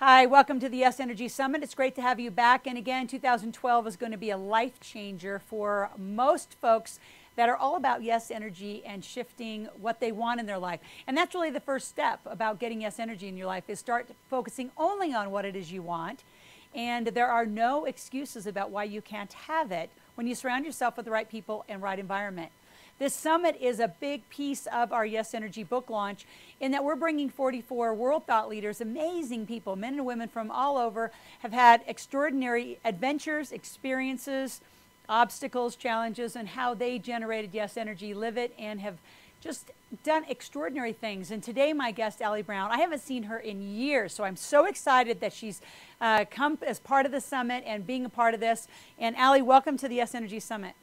Hi, welcome to the Yes Energy Summit. It's great to have you back. And again, 2012 is going to be a life changer for most folks that are all about yes energy and shifting what they want in their life. And that's really the first step about getting yes energy in your life, is start focusing only on what it is you want. And there are no excuses about why you can't have it when you surround yourself with the right people and right environment. This summit is a big piece of our Yes Energy book launch, in that we're bringing 44 world thought leaders, amazing people, men and women from all over, have had extraordinary adventures, experiences, obstacles, challenges, and how they generated Yes Energy, live it, and have just done extraordinary things. And today, my guest, Allie Brown, I haven't seen her in years, so I'm so excited that she's come as part of the summit and being a part of this. And Allie, welcome to the Yes Energy Summit.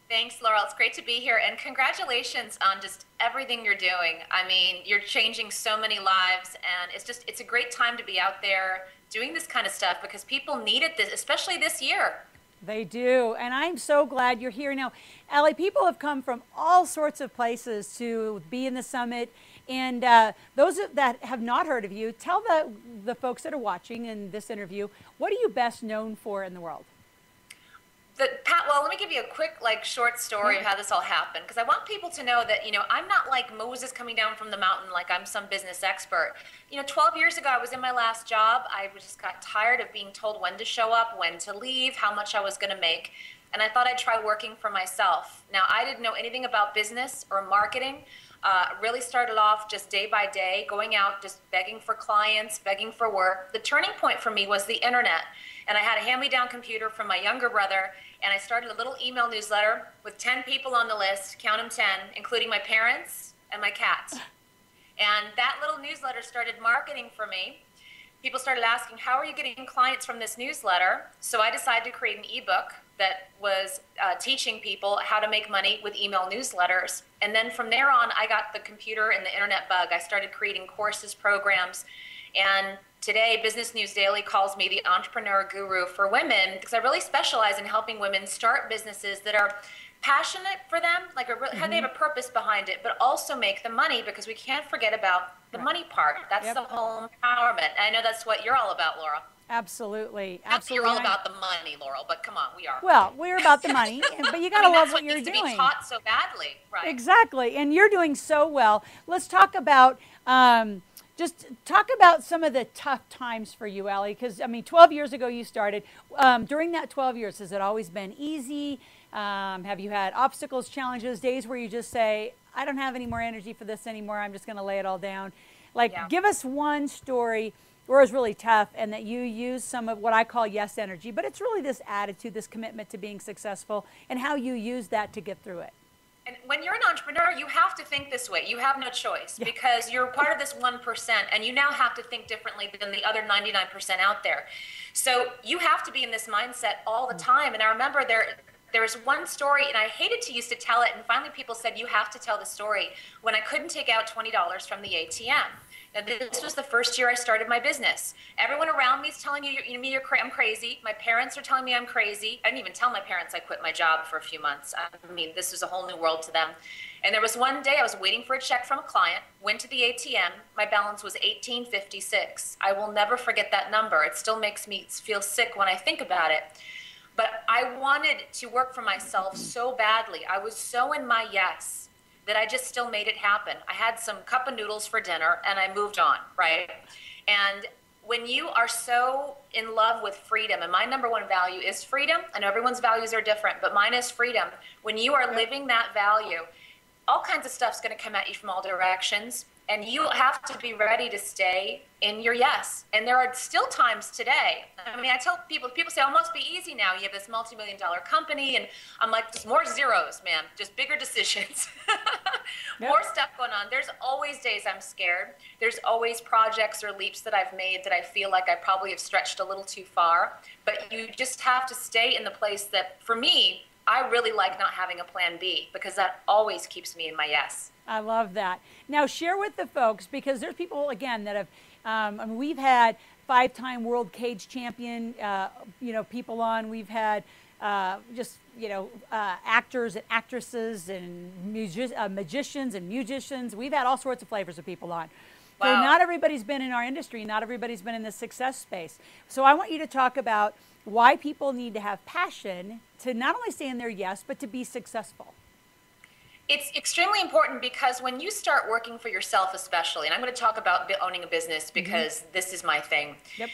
Thanks, Laurel. It's great to be here, and congratulations on just everything you're doing. I mean, you're changing so many lives, and it's a great time to be out there doing this kind of stuff, because people needed this, especially this year. They do, and I'm so glad you're here. Now, Allie, people have come from all sorts of places to be in the summit, and those that have not heard of you, tell the folks that are watching in this interview, what are you best known for in the world? Well, let me give you a quick, short story of how this all happened, because I want people to know that, I'm not like Moses coming down from the mountain like I'm some business expert. 12 years ago, I was in my last job. I just got tired of being told when to show up, when to leave, how much I was going to make, and I thought I'd try working for myself. Now, I didn't know anything about business or marketing. Really started off just day by day, going out, just begging for clients, begging for work. The turning point for me was the internet. And I had a hand-me-down computer from my younger brother, and I started a little email newsletter with 10 people on the list, count them 10, including my parents and my cats. And that little newsletter started marketing for me. People started asking, how are you getting clients from this newsletter? So I decided to create an ebook that was teaching people how to make money with email newsletters. And then from there on, I got the computer and the internet bug. I started creating courses, programs, and today, Business News Daily calls me the entrepreneur guru for women, because I really specialize in helping women start businesses that are passionate for them, how they have a purpose behind it, but also make the money, because we can't forget about the money part. That's the whole empowerment. And I know that's what you're all about, Laura. Absolutely. Not that you're all about the money, Laurel, but come on, we are. Well, we're about the money, but you got to love what you're doing. That's what needs to be taught so badly, right? Exactly, and you're doing so well. Let's talk about just talk about some of the tough times for you, Allie, because, 12 years ago you started. During that 12 years, has it always been easy? Have you had obstacles, challenges, days where you just say, I don't have any more energy for this anymore, I'm just going to lay it all down? Give us one story where it was really tough and that you use some of what I call yes energy, but it's really this attitude, this commitment to being successful, and how you use that to get through it. And when you're an entrepreneur, you have to think this way. You have no choice, because you're part of this 1%, and you now have to think differently than the other 99% out there. So you have to be in this mindset all the time. And I remember there was one story, and I hated to used to tell it, and finally people said, you have to tell the story, when I couldn't take out $20 from the ATM. Now, this was the first year I started my business. Everyone around me is telling me, I'm crazy. My parents are telling me I'm crazy. I didn't even tell my parents I quit my job for a few months. This was a whole new world to them. And there was one day I was waiting for a check from a client, went to the ATM. My balance was $18.56. I will never forget that number. It still makes me feel sick when I think about it. But I wanted to work for myself so badly. I was so in my yes that I just still made it happen. I had some cup of noodles for dinner and I moved on, right? And when you are so in love with freedom, and my number one value is freedom, I know everyone's values are different, but mine is freedom. When you are living that value, all kinds of stuff's gonna come at you from all directions, and you have to be ready to stay in your yes. And there are still times today. I tell people say, oh, it must be easy now. You have this multi-million-dollar company. And I'm like, just more zeros, man. Just bigger decisions. More stuff going on. There's always days I'm scared. There's always projects or leaps that I've made that I feel like I probably have stretched a little too far. But you just have to stay in the place that, for me, I really like not having a plan B, because that always keeps me in my yes. I love that. Now share with the folks, because there's people, again, that have, we've had 5-time world cage champion, people on. We've had actors and actresses and magicians and musicians. We've had all sorts of flavors of people on. So Wow. not everybody's been in our industry. Not everybody's been in the success space. So I want you to talk about why people need to have passion to not only say in their yes, but to be successful. It's extremely important because when you start working for yourself, especially, and I'm going to talk about owning a business because this is my thing. Yep.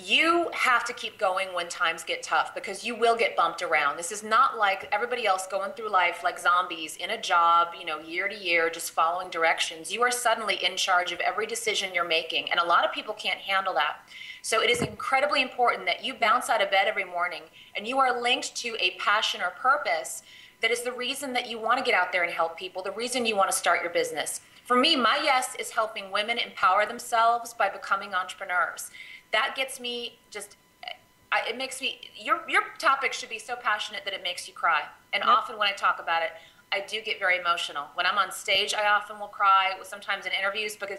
You have to keep going when times get tough because you will get bumped around. This is not like everybody else going through life like zombies in a job, year to year, just following directions. You are suddenly in charge of every decision you're making, and a lot of people can't handle that. So it is incredibly important that you bounce out of bed every morning and you are linked to a passion or purpose that is the reason that you want to get out there and help people, the reason you want to start your business. For me, my yes is helping women empower themselves by becoming entrepreneurs. That gets me it makes me, your topic should be so passionate that it makes you cry. And often when I talk about it, I do get very emotional. When I'm on stage, I often will cry, sometimes in interviews, because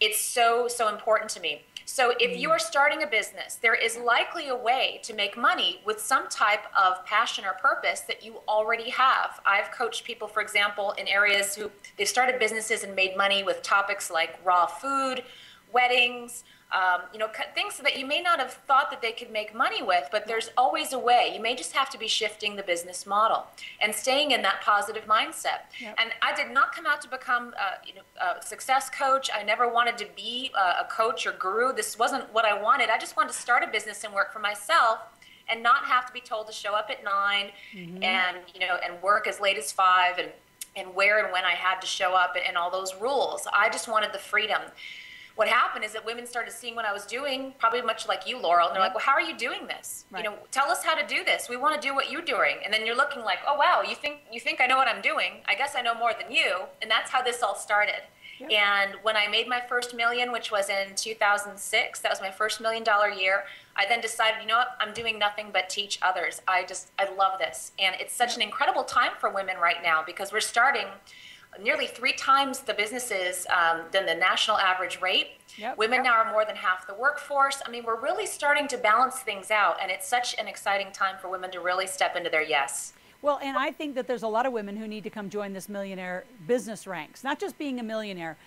it's so, so important to me. So if you are starting a business, there is likely a way to make money with some type of passion or purpose that you already have. I've coached people, for example, in areas who they've started businesses and made money with topics like raw food, weddings, things that you may not have thought that they could make money with, but there's always a way. You may just have to be shifting the business model and staying in that positive mindset. Yep. And I did not come out to become a success coach. I never wanted to be a coach or guru. This wasn't what I wanted. I just wanted to start a business and work for myself and not have to be told to show up at 9 and work as late as 5 and where and when I had to show up and all those rules. I just wanted the freedom. What happened is that women started seeing what I was doing, probably much like you, Loral, and they're like, well, how are you doing this? Right. Tell us how to do this. We want to do what you're doing. And then you're looking like, oh, wow, you think I know what I'm doing? I guess I know more than you. And that's how this all started. Yep. And when I made my first million, which was in 2006, that was my first $1 million year, I then decided, you know what, I'm doing nothing but teach others. I love this. And it's such an incredible time for women right now because we're starting nearly 3 times the businesses than the national average rate. Yep. Women now are more than half the workforce. I mean, we're really starting to balance things out, and it's such an exciting time for women to really step into their yes. Well, and I think that there's a lot of women who need to come join this millionaire business ranks, not just being a millionaire.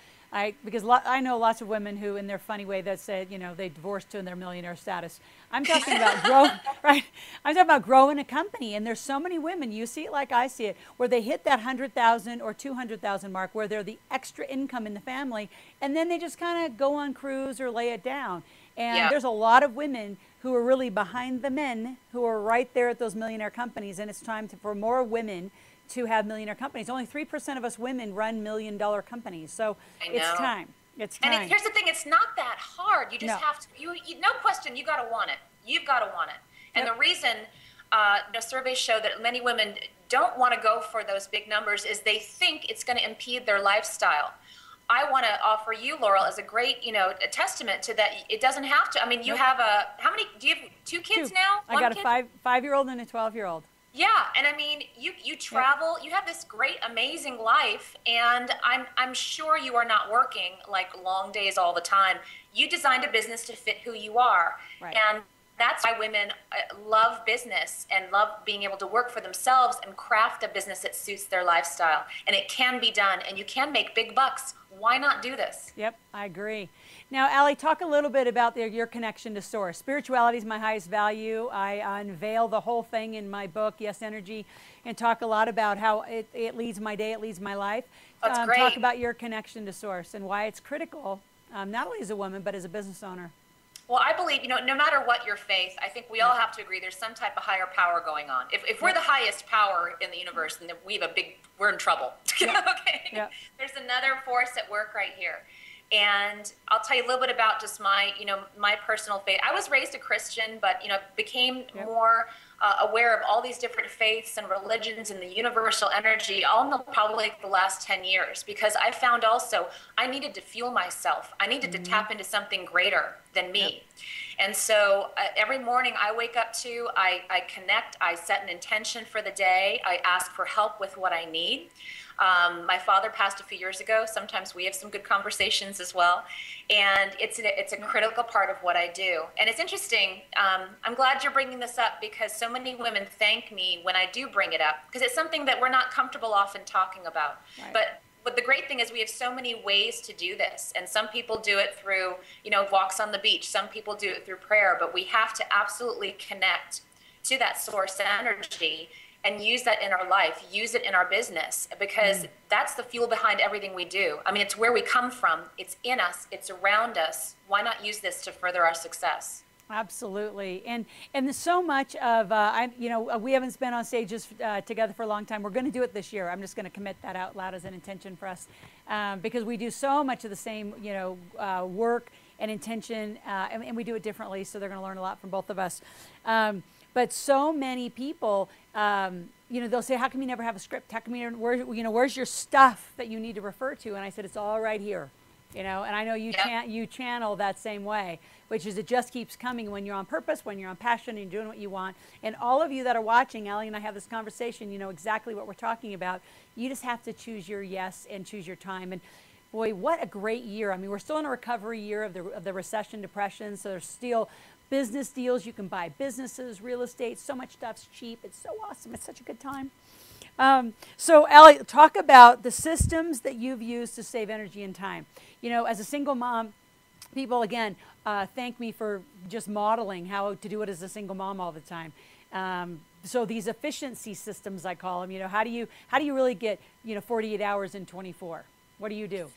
Because I know lots of women who, in their funny way, that said, they divorced to their millionaire status. I'm talking about growing, right? I'm talking about growing a company, and there's so many women. You see it like I see it, where they hit that 100,000 or 200,000 mark, where they're the extra income in the family, and then they just kind of go on cruise or lay it down. And there's a lot of women who are really behind the men who are right there at those millionaire companies, and it's time for more women to have millionaire companies. Only 3% of us women run $1 million companies. So it's time. It's time. And here's the thing, it's not that hard. You just have to, no question, you got to want it. You've got to want it. And the reason surveys show that many women don't want to go for those big numbers is they think it's going to impede their lifestyle. I want to offer you, Loral, as a great, a testament to that. It doesn't have to. I mean, you have how many, do you have 2 kids now? I got a 5-year-old and a 12-year-old. Yeah, and I mean, you travel, you have this great, amazing life, and I'm sure you are not working like long days all the time. You designed a business to fit who you are, and that's why women love business and love being able to work for themselves and craft a business that suits their lifestyle. And it can be done, and you can make big bucks. Why not do this? Yep, I agree. Now, Allie, talk a little bit about your connection to Source. Spirituality is my highest value. I unveil the whole thing in my book, Yes Energy, and talk a lot about how it leads my day, it leads my life. That's great. Talk about your connection to Source and why it's critical, not only as a woman, but as a business owner. Well, I believe, no matter what your faith, I think we all have to agree there's some type of higher power going on. If we're the highest power in the universe, then we're in trouble. Okay? There's another force at work right here. And I'll tell you a little bit about just my personal faith. I was raised a Christian, but, became more aware of all these different faiths and religions and the universal energy all in probably the last 10 years, because I found also I needed to fuel myself. I needed to tap into something greater than me. And so every morning I wake up to, I connect, I set an intention for the day, I ask for help with what I need. My father passed a few years ago. Sometimes we have some good conversations as well. And it's a critical part of what I do. And it's interesting. I'm glad you're bringing this up because so many women thank me when I do bring it up because it's something that we're not comfortable often talking about. But but the great thing is we have so many ways to do this. And some people do it through, you know, walks on the beach. Some people do it through prayer, but we have to absolutely connect to that source energy and use that in our life, use it in our business, because that's the fuel behind everything we do. I mean, it's where we come from. It's in us. It's around us. Why not use this to further our success? Absolutely. And there's so much of, you know, we haven't been on stages together for a long time. We're going to do it this year. I'm just going to commit that out loud as an intention for us, because we do so much of the same, you know, work and intention, and we do it differently. So they're going to learn a lot from both of us. But so many people, you know, they'll say, how come you never have a script? How come you never, where's your stuff that you need to refer to? And I said, it's all right here, you know, and I know you, you channel that same way, which is it just keeps coming when you're on purpose, when you're on passion, and you're doing what you want. And all of you that are watching, Allie and I have this conversation, you know exactly what we're talking about. You just have to choose your yes and choose your time. And boy, what a great year. I mean, we're still in a recovery year of the recession, depression, so there's still business deals. You can buy businesses, real estate, so much stuff's cheap. It's so awesome. It's such a good time. So Allie, talk about the systems that you've used to save energy and time. You know, as a single mom, people, again, thank me for just modeling how to do it as a single mom all the time. So these efficiency systems, I call them, you know, how do you really get, you know, 48 hours in 24? What do you do?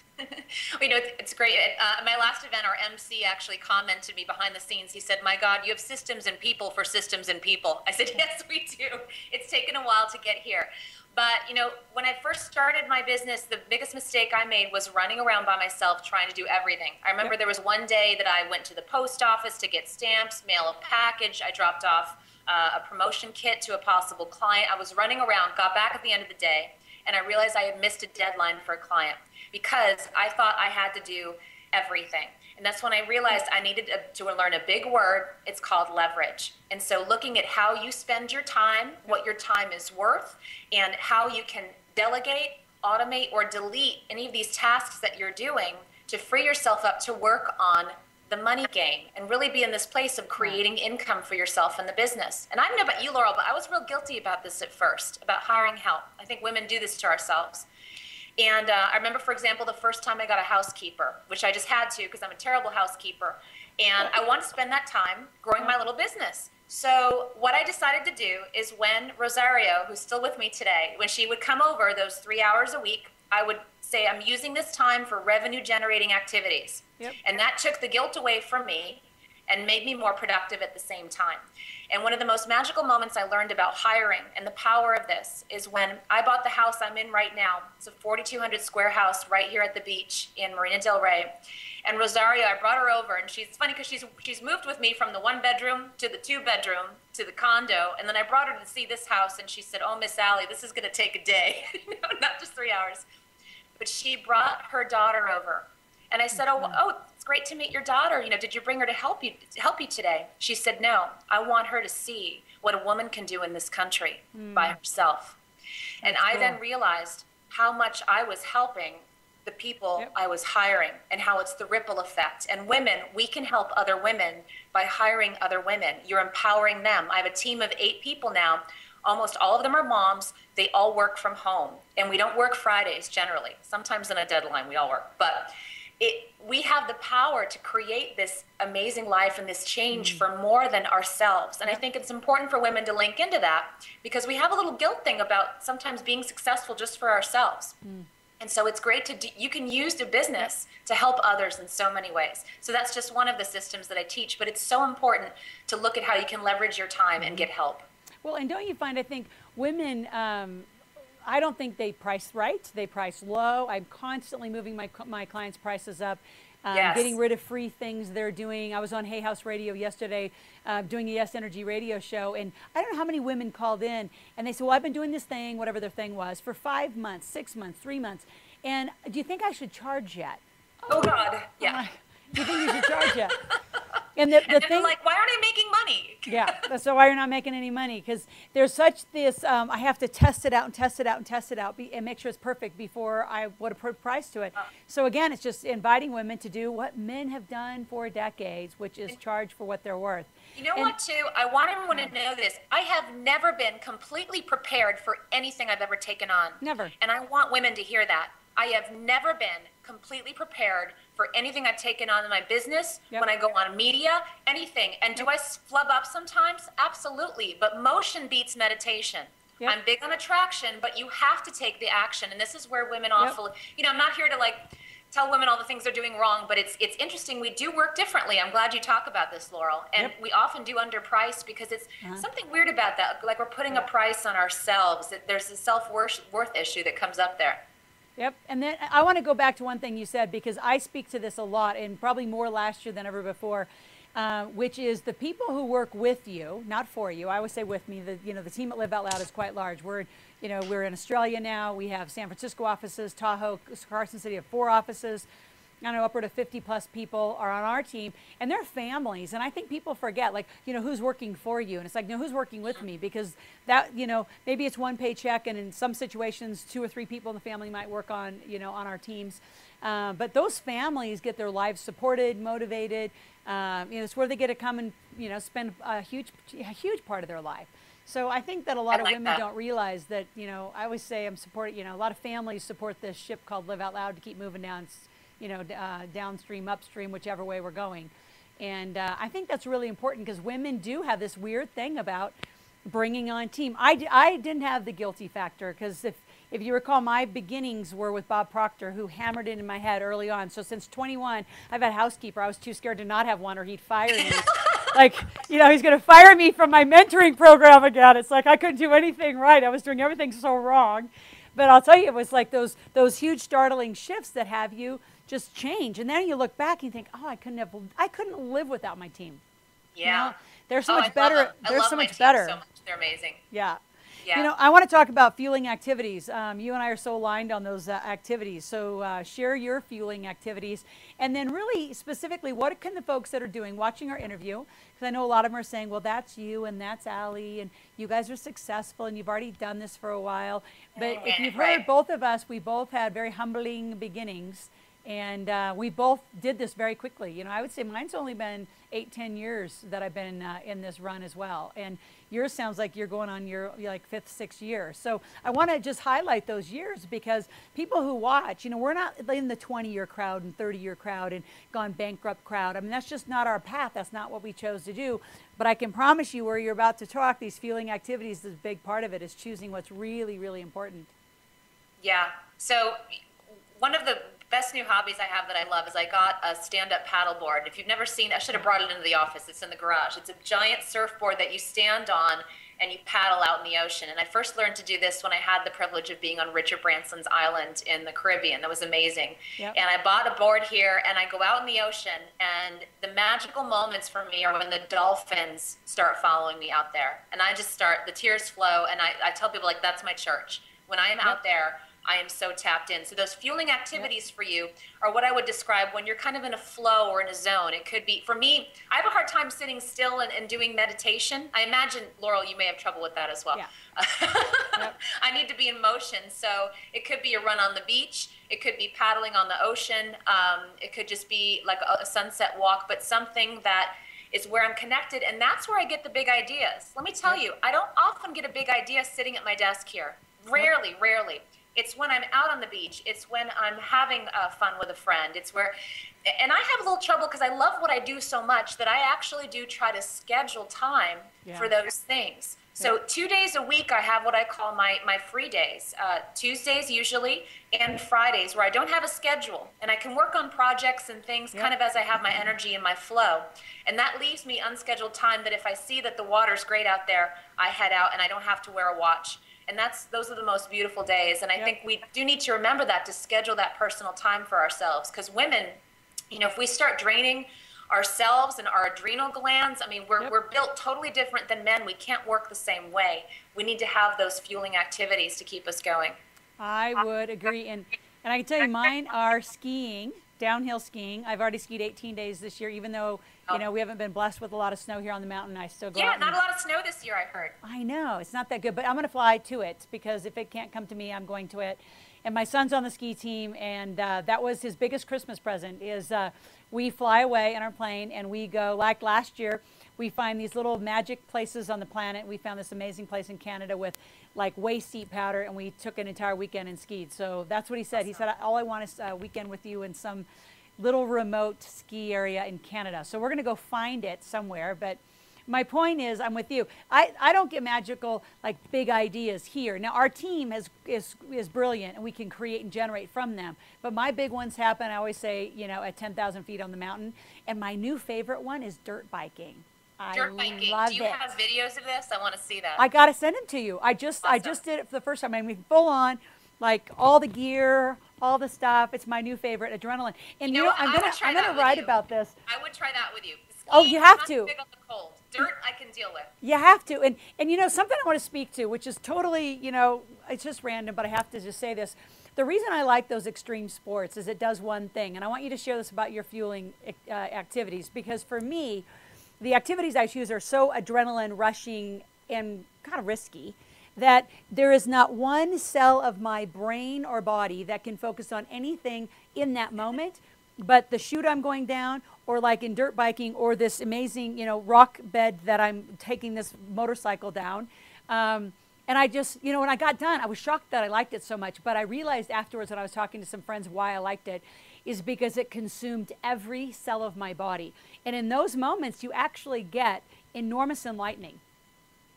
You know, it's great. At my last event, our MC actually commented me behind the scenes. He said, my God, you have systems and people for systems and people. I said, yes, we do. It's taken a while to get here. But, you know, when I first started my business, the biggest mistake I made was running around by myself trying to do everything. I remember there was one day that I went to the post office to get stamps, mail a package. I dropped off a promotion kit to a possible client. I was running around, got back at the end of the day, and I realized I had missed a deadline for a client because I thought I had to do everything. And that's when I realized I needed to learn a big word. It's called leverage. And so looking at how you spend your time, what your time is worth, and how you can delegate, automate, or delete any of these tasks that you're doing to free yourself up to work on the money game and really be in this place of creating income for yourself and the business. And I don't know about you, Loral, but I was real guilty about this at first, about hiring help. I think women do this to ourselves. And I remember, for example, the first time I got a housekeeper, which I just had to because I'm a terrible housekeeper. And I wanted to spend that time growing my little business. So what I decided to do is when Rosario, who's still with me today, when she would come over those 3 hours a week, I would say, I'm using this time for revenue generating activities. And that took the guilt away from me and made me more productive at the same time. And one of the most magical moments I learned about hiring and the power of this is when I bought the house I'm in right now. It's a 4,200 square house right here at the beach in Marina del Rey. And Rosario, I brought her over, and she's funny because she's moved with me from the 1-bedroom to the 2-bedroom to the condo. And then I brought her to see this house, and she said, oh, Miss Allie, this is going to take a day, not just 3 hours. But she brought her daughter over. And I said, oh, it's great to meet your daughter. You know, did you bring her to help you today? She said, no, I want her to see what a woman can do in this country by herself. And I then realized how much I was helping the people I was hiring and how it's the ripple effect. And women, we can help other women by hiring other women. You're empowering them. I have a team of 8 people now. Almost all of them are moms. They all work from home. And we don't work Fridays generally. Sometimes in a deadline we all work. But we have the power to create this amazing life and this change for more than ourselves. And I think it's important for women to link into that because we have a little guilt thing about sometimes being successful just for ourselves. And so it's great you can use the business to help others in so many ways. So that's just one of the systems that I teach, but it's so important to look at how you can leverage your time and get help. Well, and don't you find, I think women, I don't think they price right. They price low. I'm constantly moving my clients' prices up, getting rid of free things they're doing. I was on Hay House Radio yesterday doing a Yes Energy radio show, and I don't know how many women called in, and they said, well, I've been doing this thing, whatever their thing was, for 5 months, 6 months, 3 months, and do you think I should charge yet? Oh, God, yeah. Do you think you should charge yet? And the thing, I'm like, why aren't I making money? Yeah, so why you're not making any money? Because there's such this, I have to test it out and test it out and test it out and make sure it's perfect before I would put a price to it. So again, it's just inviting women to do what men have done for decades, which is charge for what they're worth. You know what, too? I want everyone to know this. I have never been completely prepared for anything I've ever taken on. Never. And I want women to hear that. I have never been completely prepared for anything I've taken on in my business, when I go on media, anything. And do I flub up sometimes? Absolutely. But motion beats meditation. I'm big on attraction, but you have to take the action. And this is where women awfully, you know, I'm not here to like tell women all the things they're doing wrong, but it's interesting. We do work differently. I'm glad you talk about this, Loral. And we often do underprice because it's something weird about that. Like we're putting a price on ourselves. There's a self-worth issue that comes up there. Yep. And then I want to go back to one thing you said, because I speak to this a lot, and probably more last year than ever before, which is the people who work with you, not for you. I always say with me. The team at Live Out Loud is quite large. We're in Australia now. We have San Francisco offices, Tahoe, Carson City have 4 offices. I know upward of 50 plus people are on our team, and they're families. And I think people forget, like, who's working for you? And it's like, no, who's working with me? Because that, maybe it's one paycheck, and in some situations, 2 or 3 people in the family might work on, on our teams. But those families get their lives supported, motivated. It's where they get to come and, spend a huge part of their life. So I think that a lot of women don't realize that, I always say I'm supporting, a lot of families support this ship called Live Out Loud to keep moving down, downstream, upstream, whichever way we're going. And I think that's really important, because women do have this weird thing about bringing on team. I didn't have the guilty factor, because if you recall, my beginnings were with Bob Proctor, who hammered it in my head early on. So since 21, I've had a housekeeper. I was too scared to not have one, or he'd fire me. Like, he's going to fire me from my mentoring program again. It's like I couldn't do anything right. I was doing everything so wrong. But I'll tell you, it was like those huge startling shifts that have you just change. And then you look back and you think, oh, I couldn't live without my team. Yeah. They're so much better. They're so much better. So much. They're amazing. Yeah. Yeah. I want to talk about fueling activities. You and I are so aligned on those activities. So share your fueling activities. And then really specifically, what can the folks that are watching our interview, because I know a lot of them are saying, well, that's you and that's Allie, and you guys are successful and you've already done this for a while. But if you've heard both of us, we both had very humbling beginnings. And we both did this very quickly. I would say mine's only been 8-10 years that I've been in this run as well. And yours sounds like you're going on your 5th, 6th year. So I want to just highlight those years, because people who watch, we're not in the 20-year crowd and 30-year crowd and gone bankrupt crowd. I mean, that's just not our path. That's not what we chose to do. But I can promise you, where you're about to talk, these fueling activities, is a big part of it, is choosing what's really, really important. Yeah. So one of the best new hobbies I have that I love is I got a stand-up paddleboard. If you've never seen, I should have brought it into the office. It's in the garage. It's a giant surfboard that you stand on and you paddle out in the ocean. And I first learned to do this when I had the privilege of being on Richard Branson's island in the Caribbean. That was amazing. Yep. And I bought a board here, and I go out in the ocean, and the magical moments for me are when the dolphins start following me out there. And I just the tears flow, and I tell people, like, that's my church. When I am out there, I am so tapped in. So those fueling activities for you are what I would describe when you're kind of in a flow or in a zone. It could be, for me, I have a hard time sitting still and doing meditation. I imagine, Loral, you may have trouble with that as well. Yeah. I need to be in motion. So it could be a run on the beach. It could be paddling on the ocean. It could just be like a sunset walk, but something that is where I'm connected. And that's where I get the big ideas. Let me tell you, I don't often get a big idea sitting at my desk here. Rarely. It's when I'm out on the beach. It's when I'm having fun with a friend. It's where, and I have a little trouble because I love what I do so much that I actually do try to schedule time for those things. So 2 days a week, I have what I call my free days. Tuesdays usually, and Fridays, where I don't have a schedule. And I can work on projects and things kind of as I have my energy and my flow. And that leaves me unscheduled time that if I see that the water's great out there, I head out and I don't have to wear a watch. And those are the most beautiful days. And I think we do need to remember that, to schedule that personal time for ourselves. Because women, if we start draining ourselves and our adrenal glands, I mean, we're built totally different than men. We can't work the same way. We need to have those fueling activities to keep us going. I would agree. And I can tell you, mine are skiing, downhill skiing. I've already skied 18 days this year, even though we haven't been blessed with a lot of snow here on the mountain. I still go out. Yeah, not a lot of snow this year, I heard. I know. It's not that good, but I'm going to fly to it, because if it can't come to me, I'm going to it. And my son's on the ski team, and that was his biggest Christmas present is we fly away in our plane and we go, like last year, we find these little magic places on the planet. We found this amazing place in Canada with like waist deep powder, and we took an entire weekend and skied. So that's what he said. He said, all I want is a weekend with you in some little remote ski area in Canada. So we're going to go find it somewhere. But my point is, I'm with you. I don't get magical, like big ideas here. Now, our team is brilliant, and we can create and generate from them. But my big ones happen, I always say, you know, at 10,000 feet on the mountain. And my new favorite one is dirt biking. Dirt biking. Love Do you it. have videos of this? I want to see that. I got to send them to you. I just Awesome. did it for the first time. I mean, full on, like all the gear, all the stuff. It's my new favorite, adrenaline. And you know, I'm gonna write about this. I would try that with you. Oh, Skiing, you have I'm to. not big on the cold. Dirt, I can deal with. You have to. And you know, something I want to speak to, which is totally, you know, it's just random, but I have to just say this. The reason I like those extreme sports is it does one thing, and I want you to share this about your fueling activities, because for me, the activities I choose are so adrenaline rushing and kind of risky that there is not one cell of my brain or body that can focus on anything in that moment but the chute I'm going down, or like in dirt biking, or this amazing, you know, rock bed that I'm taking this motorcycle down. And I just, you know, when I got done, I was shocked that I liked it so much. But I realized afterwards when I was talking to some friends why I liked it is because it consumed every cell of my body. And in those moments, you actually get enormous enlightening.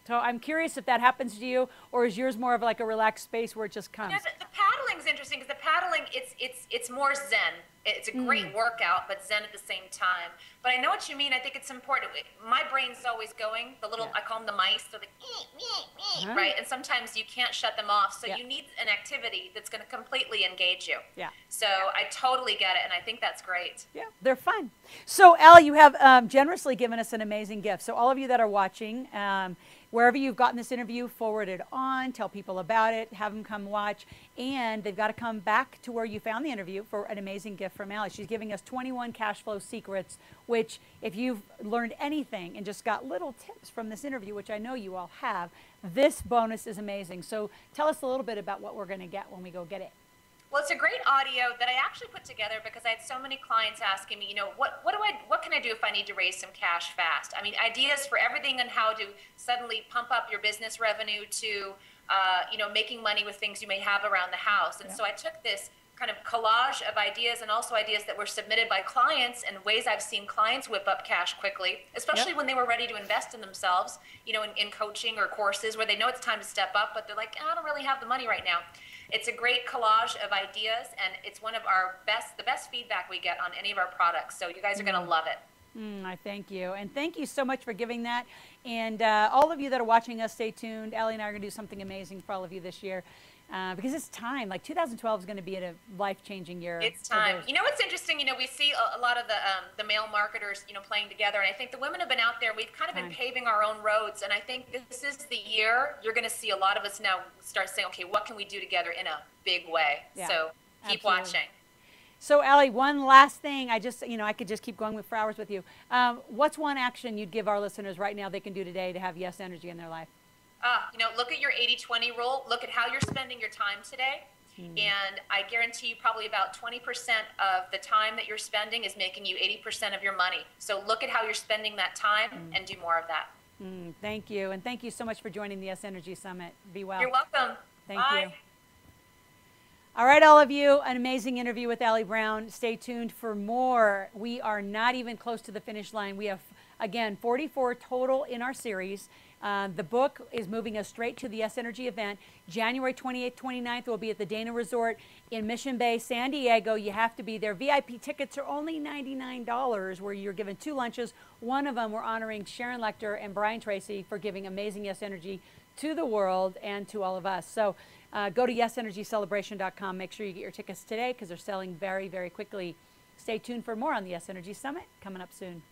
So I'm curious if that happens to you, or is yours more of like a relaxed space where it just comes? You know, the paddling is interesting because the paddling, it's more zen. It's a great workout, but zen at the same time. But I know what you mean. I think it's important. My brain's always going. The little, I call them the mice. They're like, right? And sometimes you can't shut them off. So you need an activity that's going to completely engage you. Yeah. So I totally get it, and I think that's great. Yeah, they're fun. So, Allie, you have generously given us an amazing gift. So all of you that are watching, wherever you've gotten this interview, forward it on, tell people about it, have them come watch, and they've got to come back to where you found the interview for an amazing gift from Allie. She's giving us 21 cash flow secrets, which if you've learned anything and just got little tips from this interview, which I know you all have, this bonus is amazing. So tell us a little bit about what we're going to get when we go get it. Well, it's a great audio that I actually put together because I had so many clients asking me, you know, what can I do if I need to raise some cash fast? I mean, ideas for everything on how to suddenly pump up your business revenue to, you know, making money with things you may have around the house. And so I took this kind of collage of ideas and also ideas that were submitted by clients and ways I've seen clients whip up cash quickly, especially when they were ready to invest in themselves, you know, in coaching or courses where they know it's time to step up, but they're like, I don't really have the money right now. It's a great collage of ideas, and it's one of our the best feedback we get on any of our products. So you guys are going to love it. I thank you. And thank you so much for giving that. And all of you that are watching us, stay tuned. Allie and I are going to do something amazing for all of you this year. Because it's time. Like 2012 is going to be a life-changing year. It's time. You know what's interesting? You know, we see a lot of the male marketers, you know, playing together, and I think the women have been out there. We've kind of been paving our own roads, and I think this is the year you're going to see a lot of us now start saying, okay, what can we do together in a big way? Yeah, so keep watching. So, Allie, one last thing. I just, you know, I could just keep going for hours with you. What's one action you'd give our listeners right now they can do today to have yes energy in their life? You know, look at your 80-20 rule. Look at how you're spending your time today. And I guarantee you probably about 20% of the time that you're spending is making you 80% of your money. So look at how you're spending that time and do more of that. Thank you. And thank you so much for joining the Yes Energy Summit. Be well. You're welcome. Thank Bye. you. All right, all of you, an amazing interview with Allie Brown. Stay tuned for more. We are not even close to the finish line. We have, again, 44 total in our series. The book is moving us straight to the Yes Energy event. January 28th, 29th, we'll be at the Dana Resort in Mission Bay, San Diego. You have to be there. VIP tickets are only $99, where you're given 2 lunches. One of them, we're honoring Sharon Lecter and Brian Tracy for giving amazing Yes Energy to the world and to all of us. So go to yesenergycelebration.com. Make sure you get your tickets today because they're selling very, very quickly. Stay tuned for more on the Yes Energy Summit coming up soon.